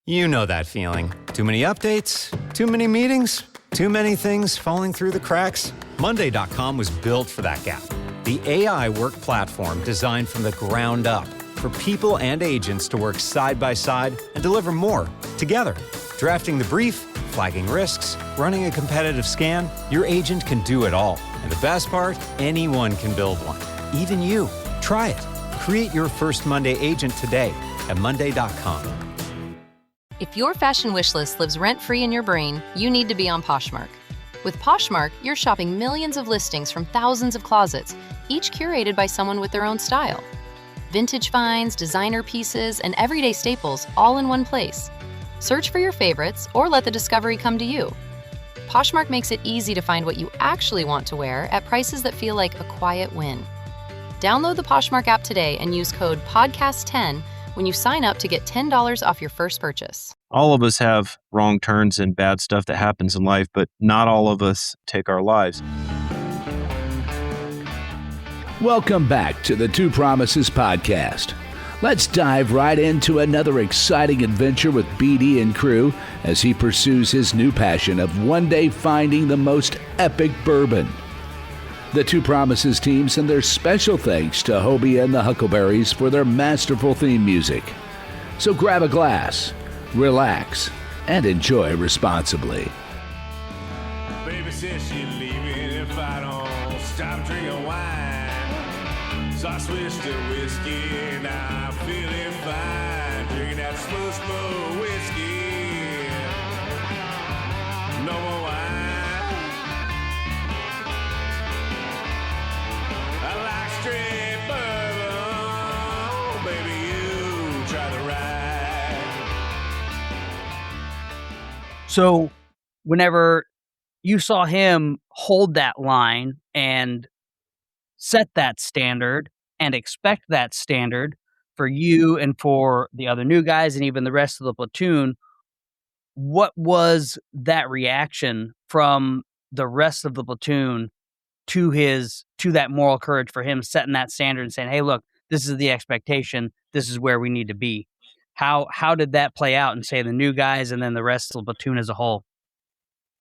You know that feeling. Too many updates, too many meetings, too many things falling through the cracks. Monday.com was built for that gap. The AI work platform designed from the ground up for people and agents to work side by side and deliver more together. Drafting the brief, flagging risks, running a competitive scan, your agent can do it all. And the best part, anyone can build one. Even you. Try it. Create your first Monday agent today at Monday.com. If your fashion wish list lives rent-free in your brain, you need to be on Poshmark. With Poshmark, you're shopping millions of listings from thousands of closets, each curated by someone with their own style. Vintage finds, designer pieces, and everyday staples all in one place. Search for your favorites or let the discovery come to you. Poshmark makes it easy to find what you actually want to wear at prices that feel like a quiet win. Download the Poshmark app today and use code PODCAST10 when you sign up to get $10 off your first purchase. All of us have wrong turns and bad stuff that happens in life, but not all of us take our lives. Welcome back to the Two Promises podcast. Let's dive right into another exciting adventure with BD and crew as he pursues his new passion of one day finding the most epic bourbon. The Two Promises team send their special thanks to Hobie and the Huckleberries for their masterful theme music. So grab a glass, relax, and enjoy responsibly. Baby says she's leaving if I don't stop drinking wine. So I switched to whiskey, now I'm feeling fine. Drinking that slow whiskey. No more wine. I like straight bourbon. Baby, you try the ride. So whenever you saw him hold that line and set that standard and expect that standard for you and for the other new guys and even the rest of the platoon, what was that reaction from the rest of the platoon to that moral courage for him setting that standard and saying, hey, look, this is the expectation. This is where we need to be. How did that play out in, say, the new guys and then the rest of the platoon as a whole?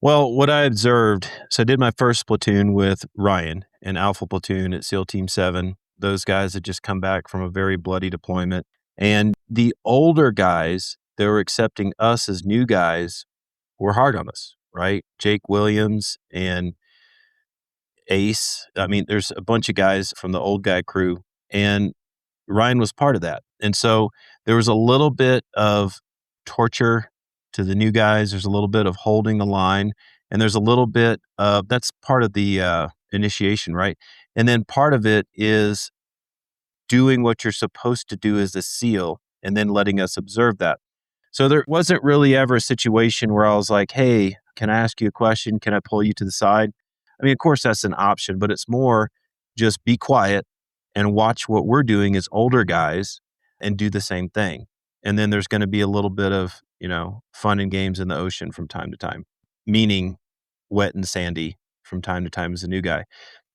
Well, what I observed, so I did my first platoon with Ryan and Alpha Platoon at SEAL Team 7. Those guys had just come back from a very bloody deployment. And the older guys that were accepting us as new guys were hard on us, right? Jake Williams and Ace. I mean, there's a bunch of guys from the old guy crew, and Ryan was part of that. And so there was a little bit of torture to the new guys. There's a little bit of holding the line, and there's a little bit of, that's part of the initiation, right? And then part of it is doing what you're supposed to do as a SEAL and then letting us observe that. So there wasn't really ever a situation where I was like, hey, can I ask you a question? Can I pull you to the side? I mean, of course, that's an option, but it's more just be quiet and watch what we're doing as older guys and do the same thing. And then there's going to be a little bit of, fun and games in the ocean from time to time, meaning wet and sandy from time to time as a new guy.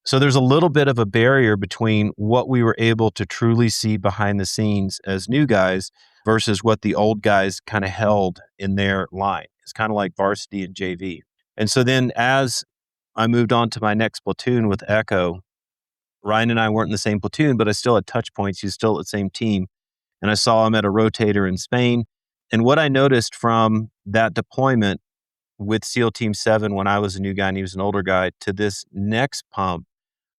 So there's a little bit of a barrier between what we were able to truly see behind the scenes as new guys versus what the old guys kind of held in their line. It's kind of like varsity and JV. And so then as I moved on to my next platoon with Echo, Ryan and I weren't in the same platoon, but I still had touch points. He was still at the same team. And I saw him at a rotator in Spain. And what I noticed from that deployment with SEAL Team 7 when I was a new guy and he was an older guy to this next pump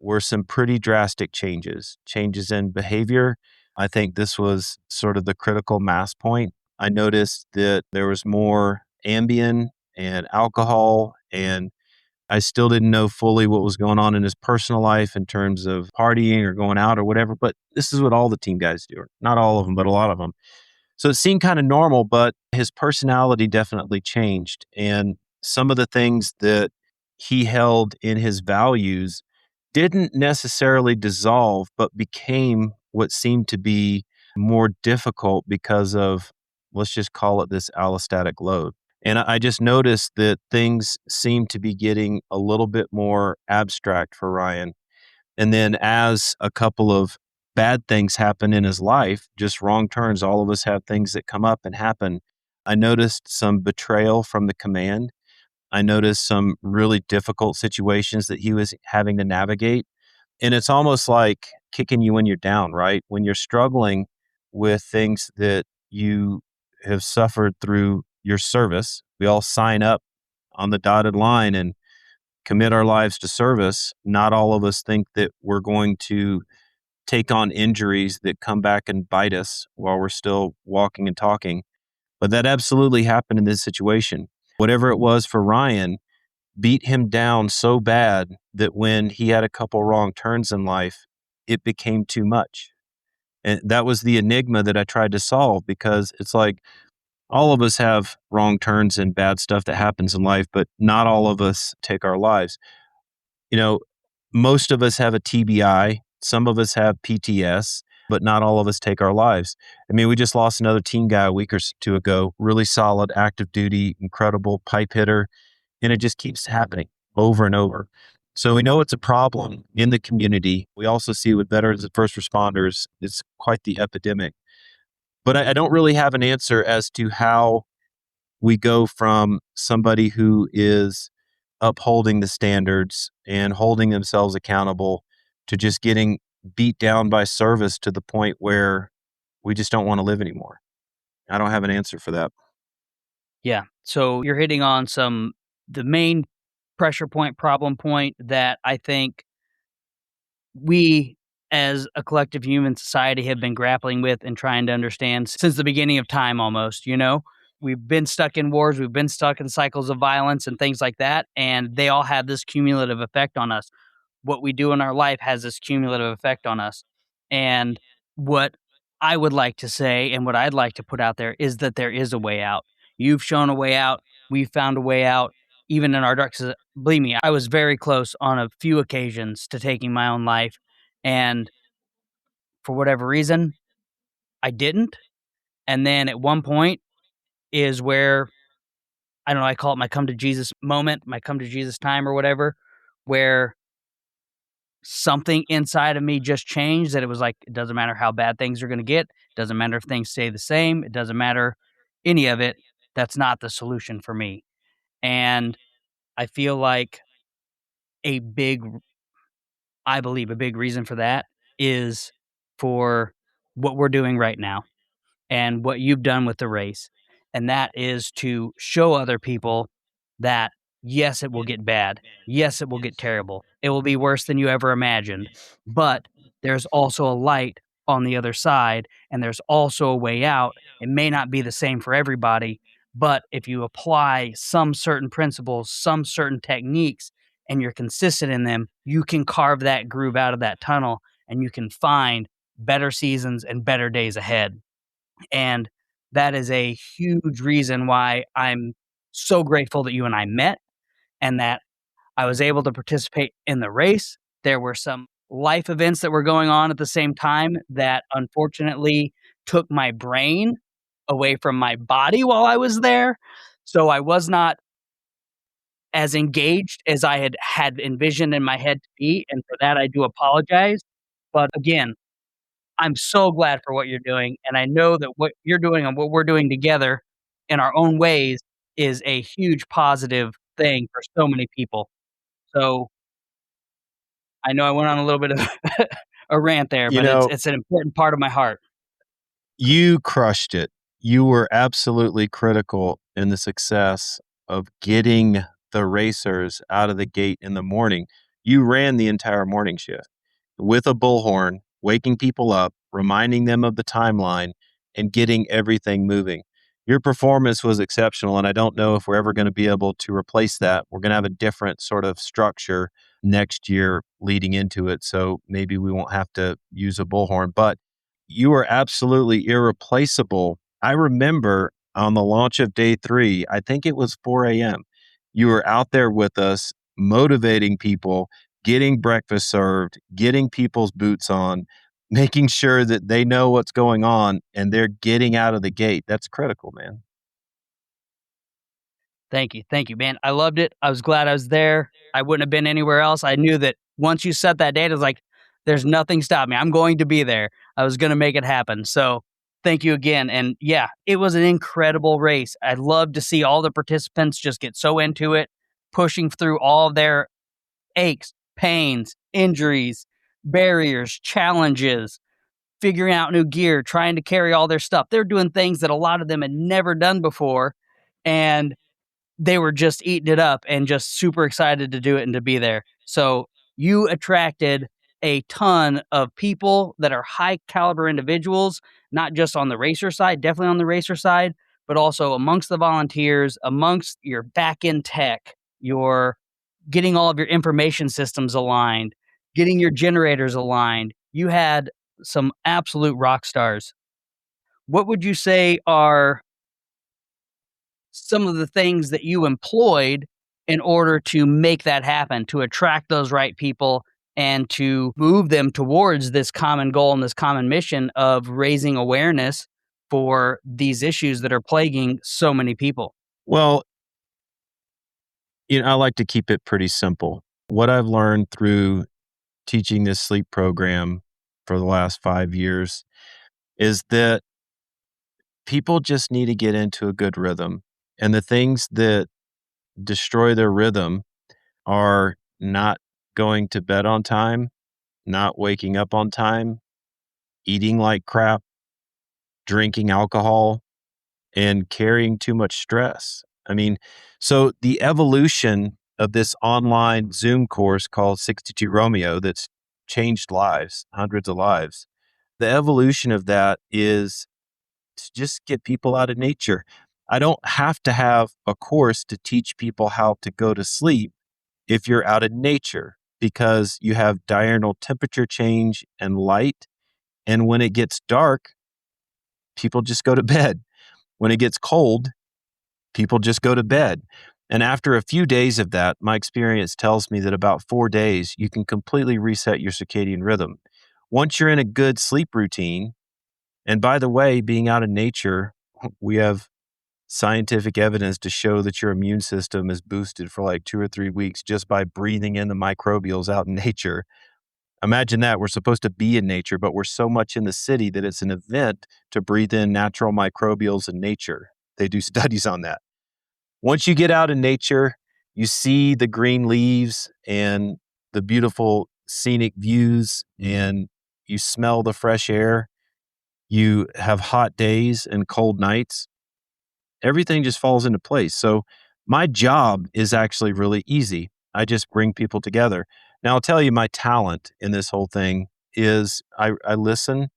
were some pretty drastic changes in behavior. I think this was sort of the critical mass point. I noticed that there was more Ambien and alcohol, and I still didn't know fully what was going on in his personal life in terms of partying or going out or whatever, but this is what all the team guys do. Not all of them, but a lot of them. So it seemed kind of normal, but his personality definitely changed. And some of the things that he held in his values didn't necessarily dissolve, but became what seemed to be more difficult because of, let's just call it this allostatic load. And I just noticed that things seemed to be getting a little bit more abstract for Ryan. And then as a couple of bad things happen in his life, just wrong turns, all of us have things that come up and happen. I noticed some betrayal from the command. I noticed some really difficult situations that he was having to navigate. And it's almost like kicking you when you're down, right? When you're struggling with things that you have suffered through your service, we all sign up on the dotted line and commit our lives to service. Not all of us think that we're going to take on injuries that come back and bite us while we're still walking and talking. But that absolutely happened in this situation. Whatever it was for Ryan beat him down so bad that when he had a couple wrong turns in life, it became too much. And that was the enigma that I tried to solve, because it's like all of us have wrong turns and bad stuff that happens in life, but not all of us take our lives. You know, most of us have a TBI, some of us have PTS, but not all of us take our lives. I mean, we just lost another team guy a week or two ago, really solid, active duty, incredible pipe hitter, and it just keeps happening over and over. So we know it's a problem in the community. We also see with veterans and first responders, it's quite the epidemic. But I don't really have an answer as to how we go from somebody who is upholding the standards and holding themselves accountable to just getting beat down by service to the point where we just don't want to live anymore. I don't have an answer for that. Yeah. So you're hitting on the main pressure point, problem point that I think we as a collective human society have been grappling with and trying to understand since the beginning of time almost, We've been stuck in wars, we've been stuck in cycles of violence and things like that, and they all have this cumulative effect on us. What we do in our life has this cumulative effect on us. And what I would like to say and what I'd like to put out there is that there is a way out. You've shown a way out. We've found a way out. Even in our dark, believe me, I was very close on a few occasions to taking my own life. And for whatever reason, I didn't. And then at one point is where, I don't know, I call it my come to Jesus moment, my come to Jesus time or whatever, where something inside of me just changed, that it was like, it doesn't matter how bad things are going to get. It doesn't matter if things stay the same. It doesn't matter any of it. That's not the solution for me. And I feel like I believe a big reason for that is for what we're doing right now and what you've done with the race. And that is to show other people that, yes, it will get bad. Yes, it will get terrible. It will be worse than you ever imagined. But there's also a light on the other side, and there's also a way out. It may not be the same for everybody, but if you apply some certain principles, some certain techniques, and you're consistent in them, you can carve that groove out of that tunnel, and you can find better seasons and better days ahead. And that is a huge reason why I'm so grateful that you and I met and that I was able to participate in the race. There were some life events that were going on at the same time that unfortunately took my brain away from my body while I was there. So I was not as engaged as I had envisioned in my head to be. And for that, I do apologize. But again, I'm so glad for what you're doing. And I know that what you're doing and what we're doing together in our own ways is a huge positive thing for so many people. So I know I went on a little bit of a rant there, but it's an important part of my heart. You crushed it. You were absolutely critical in the success of getting the racers out of the gate in the morning. You ran the entire morning shift with a bullhorn, waking people up, reminding them of the timeline, and getting everything moving. Your performance was exceptional, and I don't know if we're ever going to be able to replace that. We're going to have a different sort of structure next year leading into it, so maybe we won't have to use a bullhorn, but you were absolutely irreplaceable. I remember on the launch of day 3, I think it was 4 a.m., you were out there with us, motivating people, getting breakfast served, getting people's boots on, making sure that they know what's going on and they're getting out of the gate. That's critical, man. Thank you, man. I loved it. I was glad I was there. I wouldn't have been anywhere else. I knew that once you set that date, it was like, there's nothing stopping me. I'm going to be there. I was going to make it happen. So Thank you again. And yeah, it was an incredible race. I love to see all the participants just get so into it, pushing through all of their aches, pains, injuries, barriers, challenges, figuring out new gear, trying to carry all their stuff. They're doing things that a lot of them had never done before. And they were just eating it up and just super excited to do it and to be there. So you attracted a ton of people that are high caliber individuals, not just on the racer side, definitely on the racer side, but also amongst the volunteers, amongst your back end tech, your getting all of your information systems aligned, getting your generators aligned. You had some absolute rock stars. What would you say are some of the things that you employed in order to make that happen, to attract those right people and to move them towards this common goal and this common mission of raising awareness for these issues that are plaguing so many people? Well, I like to keep it pretty simple. What I've learned through teaching this sleep program for the last 5 years is that people just need to get into a good rhythm. And the things that destroy their rhythm are not going to bed on time, not waking up on time, eating like crap, drinking alcohol, and carrying too much stress. I mean, so the evolution of this online Zoom course called 62 Romeo that's changed lives, hundreds of lives, the evolution of that is to just get people out of nature. I don't have to have a course to teach people how to go to sleep if you're out in nature, because you have diurnal temperature change and light. And when it gets dark, people just go to bed. When it gets cold, people just go to bed. And after a few days of that, my experience tells me that about 4 days, you can completely reset your circadian rhythm. Once you're in a good sleep routine, and by the way, being out in nature, we have scientific evidence to show that your immune system is boosted for like 2 or 3 weeks just by breathing in the microbials out in nature. Imagine that. We're supposed to be in nature, but we're so much in the city that it's an event to breathe in natural microbials in nature. They do studies on that. Once you get out in nature, you see the green leaves and the beautiful scenic views, and you smell the fresh air. You have hot days and cold nights. Everything just falls into place. So my job is actually really easy. I just bring people together. Now, I'll tell you, my talent in this whole thing is I listen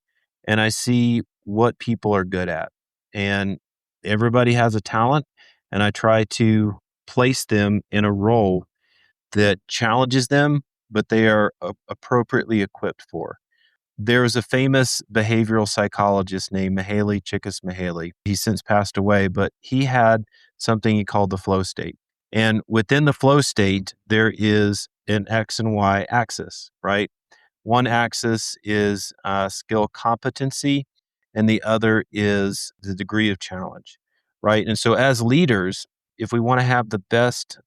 and I see what people are good at. And everybody has a talent, and I try to place them in a role that challenges them, but they are appropriately equipped for. There's a famous behavioral psychologist named Mihaly Csikszentmihalyi. He's since passed away, but he had something he called the flow state. And within the flow state, there is an X and Y axis, right? One axis is skill competency, and the other is the degree of challenge, right? And so as leaders, if we want to have the best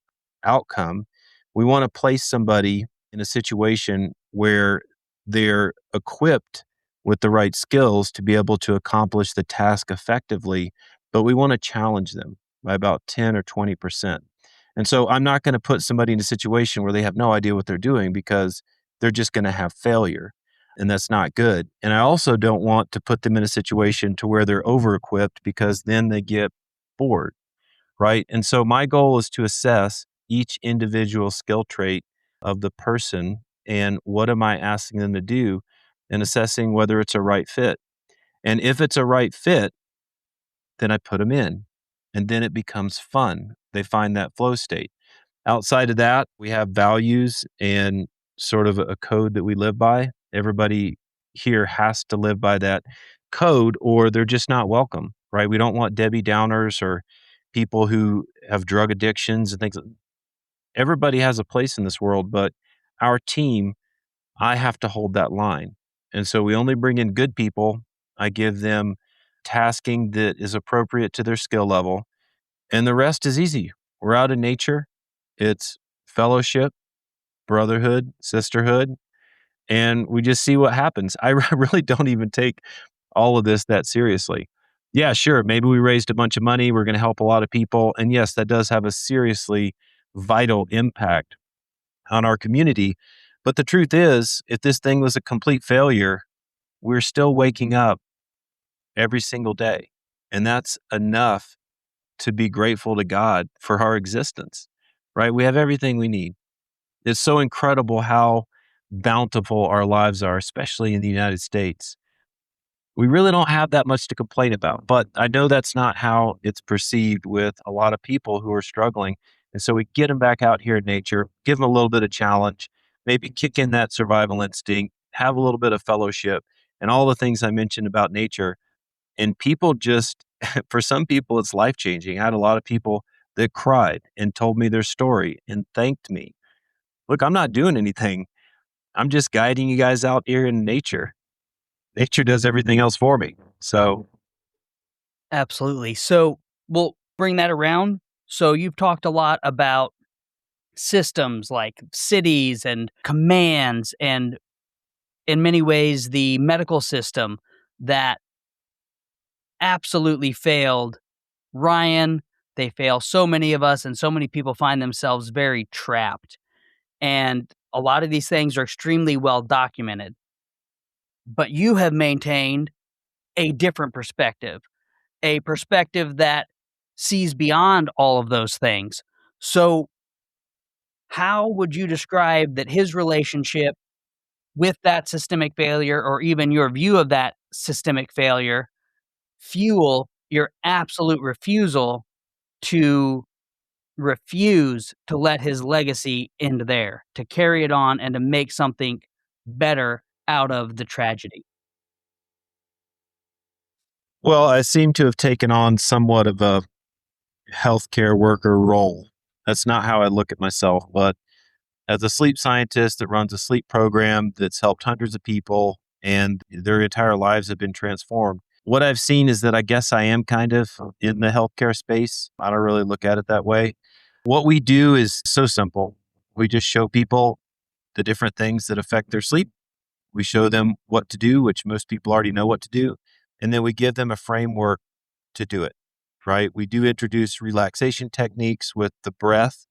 outcome, we want to place somebody in a situation where they're equipped with the right skills to be able to accomplish the task effectively, but we want to challenge them by about 10 or 20%. And so I'm not going to put somebody in a situation where they have no idea what they're doing, because they're just going to have failure, and that's not good. And I also don't want to put them in a situation to where they're over-equipped, because then they get bored, right? And so my goal is to assess each individual skill trait of the person and what am I asking them to do, and assessing whether it's a right fit. And if it's a right fit, then I put them in, and then it becomes fun. They find that flow state. Outside of that, we have values and sort of a code that we live by. Everybody here has to live by that code, or they're just not welcome, right? We don't want Debbie Downers or people who have drug addictions and things. Everybody has a place in this world, but our team, I have to hold that line. And so we only bring in good people. I give them tasking that is appropriate to their skill level, and the rest is easy. We're out in nature. It's fellowship, brotherhood, sisterhood, and we just see what happens. I really don't even take all of this that seriously. Yeah, sure. Maybe we raised a bunch of money. We're going to help a lot of people. And yes, that does have a seriously vital impact on our community. But the truth is, if this thing was a complete failure, we're still waking up every single day. And that's enough to be grateful to God for our existence, right? We have everything we need. It's so incredible how bountiful our lives are, especially in the United States. We really don't have that much to complain about, but I know that's not how it's perceived with a lot of people who are struggling. And so we get them back out here in nature, give them a little bit of challenge, maybe kick in that survival instinct, have a little bit of fellowship, and all the things I mentioned about nature. And people just, for some people, it's life changing. I had a lot of people that cried and told me their story and thanked me. Look, I'm not doing anything. I'm just guiding you guys out here in nature. Nature does everything else for me. So, Absolutely. So we'll bring that around. So you've talked a lot about systems like cities and commands, and in many ways, the medical system that absolutely failed Ryan. They fail so many of us, and so many people find themselves very trapped. And a lot of these things are extremely well documented. But you have maintained a different perspective, a perspective that sees beyond all of those things. So, how would you describe that his relationship with that systemic failure, or even your view of that systemic failure, fuel your absolute refusal to refuse to let his legacy end there, to carry it on and to make something better out of the tragedy? well, I seem to have taken on somewhat of a healthcare worker role. That's not how I look at myself, but as a sleep scientist that runs a sleep program that's helped hundreds of people and their entire lives have been transformed, what I've seen is that I guess I am kind of in the healthcare space. I don't really look at it that way. What we do is so simple. We just show people the different things that affect their sleep. We show them what to do, which most people already know what to do. And then we give them a framework to do it, right? We do introduce relaxation techniques with the breath.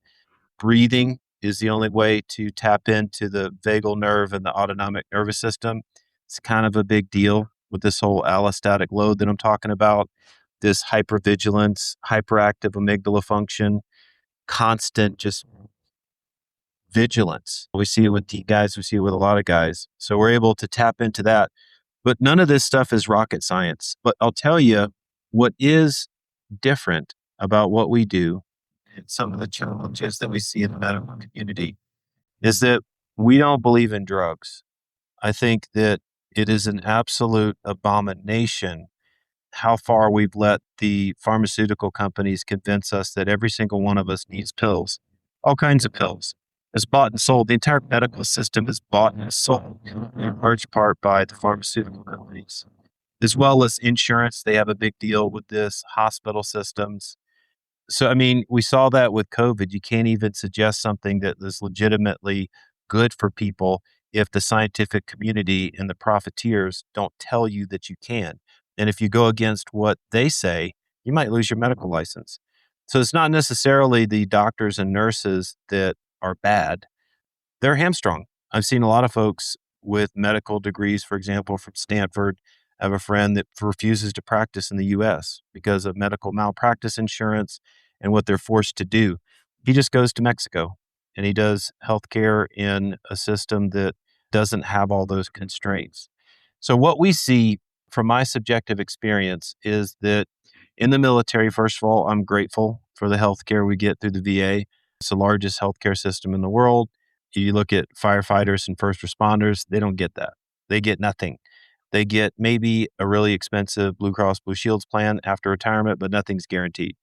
Breathing is the only way to tap into the vagal nerve and the autonomic nervous system. It's kind of a big deal with this whole allostatic load that I'm talking about, this hypervigilance, hyperactive amygdala function, constant just vigilance. We see it with the guys, we see it with a lot of guys. So we're able to tap into that. But none of this stuff is rocket science. But I'll tell you what is different about what we do and some of the challenges that we see in the medical community is that we don't believe in drugs. I think that it is an absolute abomination how far we've let the pharmaceutical companies convince us that every single one of us needs pills, all kinds of pills. It's bought and sold. The entire medical system is bought and sold in large part by the pharmaceutical companies, as well as insurance. They have a big deal with this, hospital systems. So, I mean, we saw that with COVID. You can't even suggest something that is legitimately good for people if the scientific community and the profiteers don't tell you that you can. And if you go against what they say, you might lose your medical license. So it's not necessarily the doctors and nurses that are bad. They're hamstrung. I've seen a lot of folks with medical degrees, for example, from Stanford. I have a friend that refuses to practice in the US because of medical malpractice insurance and what they're forced to do. He just goes to Mexico and he does healthcare in a system that doesn't have all those constraints. So what we see from my subjective experience is that in the military, first of all, I'm grateful for the healthcare we get through the VA. It's the largest healthcare system in the world. You look at firefighters and first responders, they don't get that. They get nothing. They get maybe a really expensive Blue Cross Blue Shields plan after retirement, but nothing's guaranteed.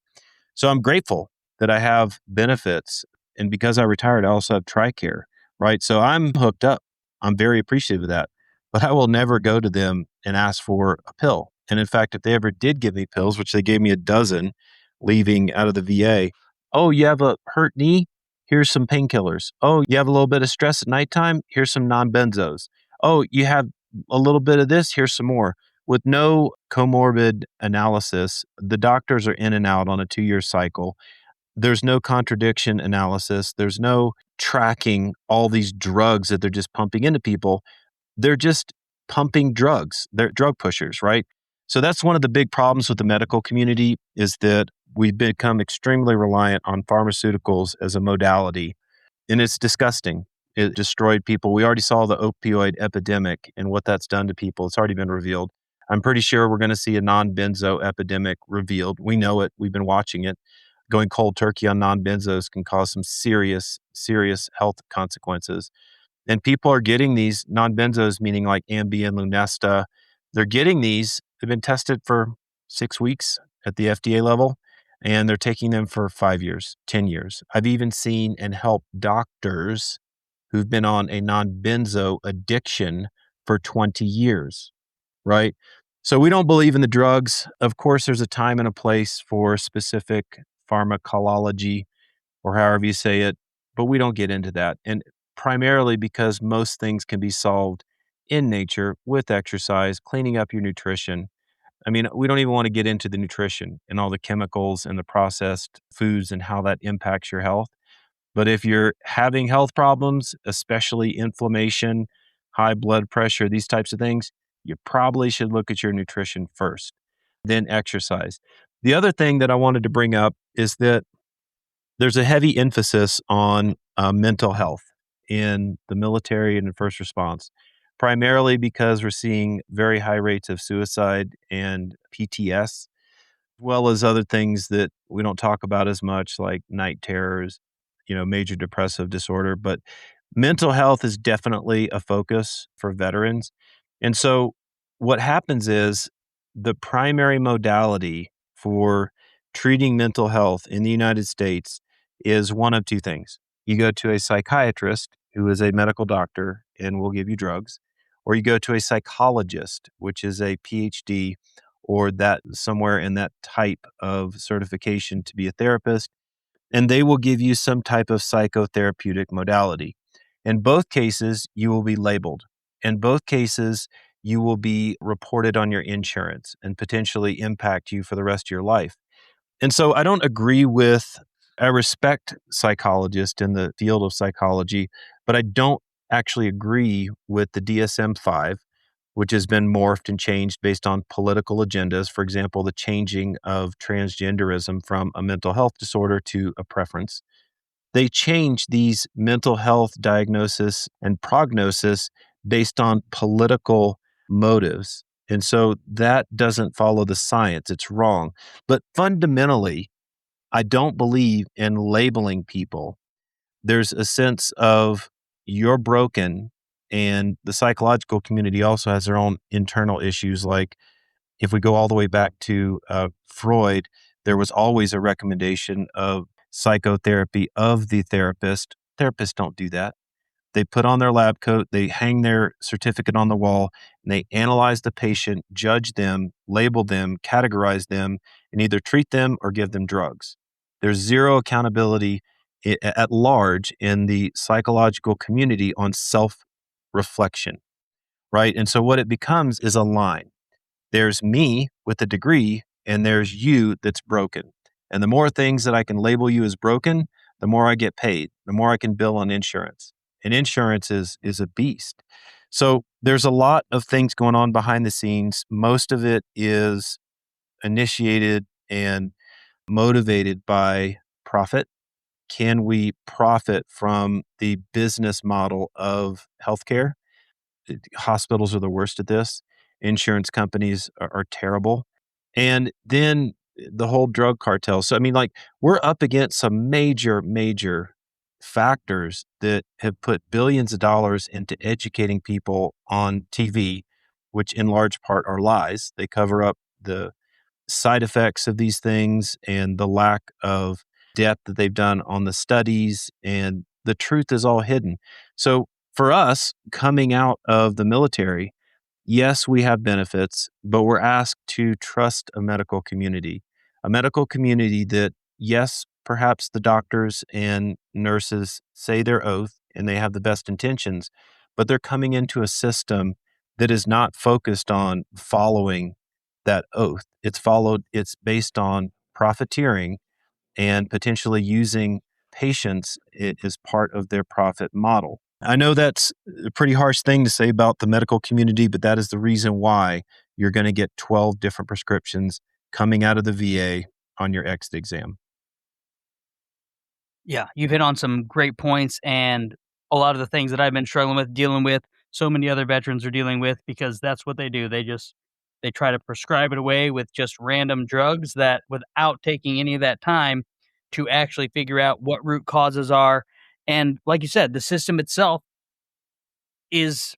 So I'm grateful that I have benefits. And because I retired, I also have TRICARE, right? So I'm hooked up. I'm very appreciative of that. But I will never go to them and ask for a pill. And in fact, if they ever did give me pills, which they gave me a dozen leaving out of the VA, oh, you have a hurt knee? Here's some painkillers. Oh, you have a little bit of stress at nighttime? Here's some non-benzos. Oh, you have a little bit of this? Here's some more. with no comorbid analysis, the doctors are in and out on a 2-year cycle. There's no contradiction analysis. There's no tracking all these drugs that they're just pumping into people. They're just pumping drugs. They're drug pushers, right? So that's one of the big problems with the medical community is that we've become extremely reliant on pharmaceuticals as a modality. And it's disgusting. It destroyed people. We already saw the opioid epidemic and what that's done to people. It's already been revealed. I'm pretty sure we're going to see a non-benzo epidemic revealed. We know it. We've been watching it. Going cold turkey on non-benzos can cause some serious, serious health consequences. And people are getting these non-benzos, meaning like Ambien and Lunesta. They're getting these. They've been tested for 6 weeks at the FDA level, and they're taking them for 5 years, 10 years. I've even seen and helped doctors who've been on a non-benzo addiction for 20 years, right? So we don't believe in the drugs. Of course, there's a time and a place for specific pharmacology or however you say it, but we don't get into that. And primarily because most things can be solved in nature with exercise, cleaning up your nutrition. I mean, we don't even want to get into the nutrition and all the chemicals and the processed foods and how that impacts your health. But if you're having health problems, especially inflammation, high blood pressure, these types of things, you probably should look at your nutrition first, then exercise. The other thing that I wanted to bring up is that there's a heavy emphasis on mental health in the military and in first response, primarily because we're seeing very high rates of suicide and PTS, as well as other things that we don't talk about as much, like night terrors, major depressive disorder. But mental health is definitely a focus for veterans. And so what happens is the primary modality for treating mental health in the United States is one of two things. You go to a psychiatrist who is a medical doctor and will give you drugs, or you go to a psychologist, which is a PhD or that somewhere in that type of certification to be a therapist, and they will give you some type of psychotherapeutic modality. In both cases, you will be labeled. In both cases, you will be reported on your insurance and potentially impact you for the rest of your life. And so I don't agree with, I respect psychologists in the field of psychology, but I don't actually agree with the DSM-5, which has been morphed and changed based on political agendas. For example, the changing of transgenderism from a mental health disorder to a preference. They change these mental health diagnosis and prognosis based on political motives. And so that doesn't follow the science. It's wrong. But fundamentally, I don't believe in labeling people. There's a sense of you're broken, and the psychological community also has their own internal issues. Like if we go all the way back to Freud, there was always a recommendation of psychotherapy of the therapist. Therapists don't do that. They put on their lab coat, they hang their certificate on the wall, and they analyze the patient, judge them, label them, categorize them, and either treat them or give them drugs. There's zero accountability at large in the psychological community on self-reflection, right? And so what it becomes is a line. There's me with a degree, and there's you that's broken. And the more things that I can label you as broken, the more I get paid, the more I can bill on insurance. And insurance is a beast. So there's a lot of things going on behind the scenes. Most of it is initiated and motivated by profit. Can we profit from the business model of healthcare? Hospitals are the worst at this. Insurance companies are terrible. And then the whole drug cartel. So, I mean, like, we're up against some major factors that have put billions of dollars into educating people on TV, which in large part are lies. They cover up the side effects of these things and the lack of depth that they've done on the studies, and the truth is all hidden. So for us coming out of the military, yes, we have benefits, but we're asked to trust a medical community that, yes, perhaps the doctors and nurses say their oath and they have the best intentions, but they're coming into a system that is not focused on following that oath. It's based on profiteering and potentially using patients as part of their profit model. I know that's a pretty harsh thing to say about the medical community, but that is the reason why you're going to get 12 different prescriptions coming out of the VA on your exit exam. Yeah, you've hit on some great points, and a lot of the things that I've been struggling with, dealing with, so many other veterans are dealing with, because that's what they do. They try to prescribe it away with just random drugs that, without taking any of that time to actually figure out what root causes are. And like you said, the system itself it's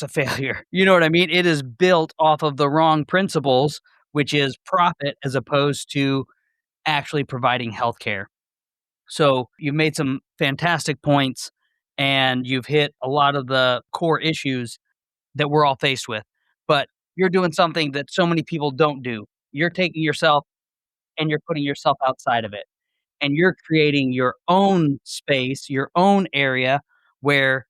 a failure. You know what I mean? It is built off of the wrong principles, which is profit as opposed to actually providing healthcare. So you've made some fantastic points, and you've hit a lot of the core issues that we're all faced with. But you're doing something that so many people don't do. You're taking yourself and you're putting yourself outside of it. And you're creating your own space, your own area where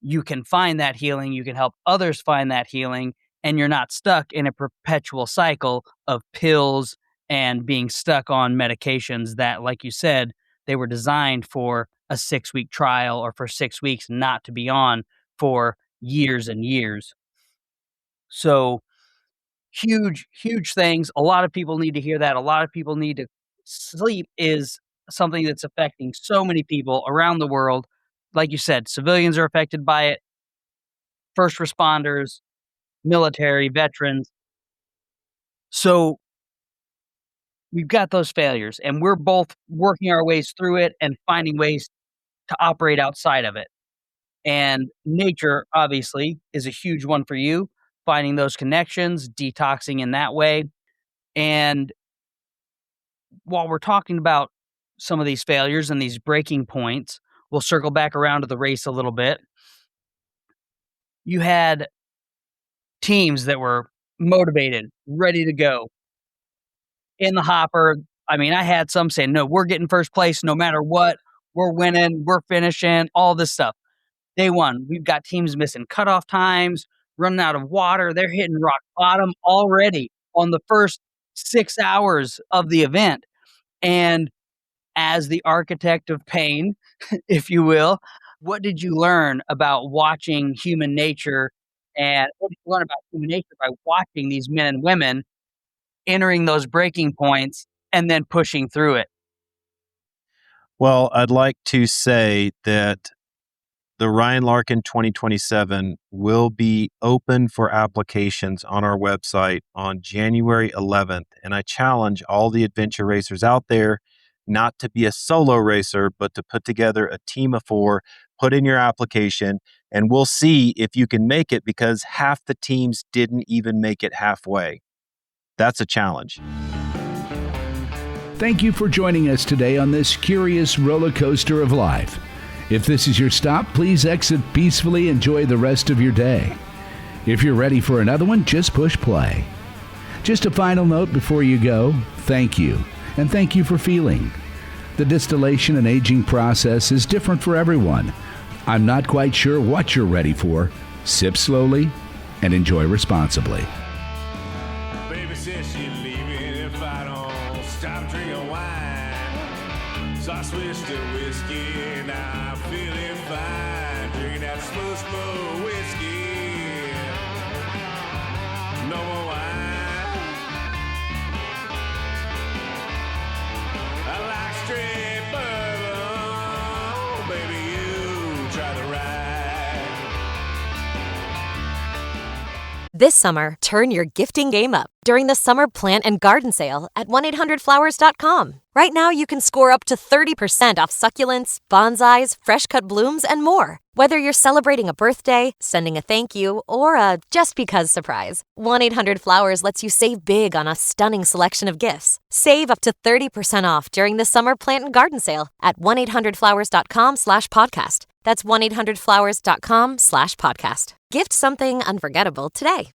you can find that healing, you can help others find that healing, and you're not stuck in a perpetual cycle of pills and being stuck on medications that, like you said, they were designed for a 6-week trial or for 6 weeks, not to be on for years and years. So huge things. A lot of people need to hear that. A lot of people need to sleep is something that's affecting so many people around the world. Like you said, civilians are affected by it, first responders, military, veterans. So we've got those failures, and we're both working our ways through it and finding ways to operate outside of it. And nature, obviously, is a huge one for you, finding those connections, detoxing in that way. And while we're talking about some of these failures and these breaking points, we'll circle back around to the race a little bit. You had teams that were motivated, ready to go, in the hopper. I mean, I had some saying, no, we're getting first place no matter what. We're winning, we're finishing, all this stuff. Day one, we've got teams missing cutoff times, running out of water. They're hitting rock bottom already on the first 6 hours of the event. And as the architect of pain, if you will, what did you learn about watching human nature? And what did you learn about human nature by watching these men and women entering those breaking points and then pushing through it? Well, I'd like to say that the Ryan Larkin 2027 will be open for applications on our website on January 11th. And I challenge all the adventure racers out there not to be a solo racer, but to put together a team of 4, put in your application, and we'll see if you can make it, because half the teams didn't even make it halfway. That's a challenge. Thank you for joining us today on this curious roller coaster of life. If this is your stop, please exit peacefully. Enjoy the rest of your day. If you're ready for another one, just push play. Just a final note before you go, thank you, and thank you for feeling. The distillation and aging process is different for everyone. I'm not quite sure what you're ready for. Sip slowly and enjoy responsibly. Baby says she's leaving if I don't stop drinking wine. So I switched to whiskey, now I'm feeling fine. Drinking that smooth whiskey. No more wine. I like straight bourbon. Baby, you try the ride. This summer, turn your gifting game up during the Summer Plant and Garden Sale at 1-800-Flowers.com. Right now, you can score up to 30% off succulents, bonsais, fresh-cut blooms, and more. Whether you're celebrating a birthday, sending a thank you, or a just-because surprise, 1-800-Flowers lets you save big on a stunning selection of gifts. Save up to 30% off during the Summer Plant and Garden Sale at 1-800-Flowers.com/podcast. That's 1-800-Flowers.com/podcast. Gift something unforgettable today.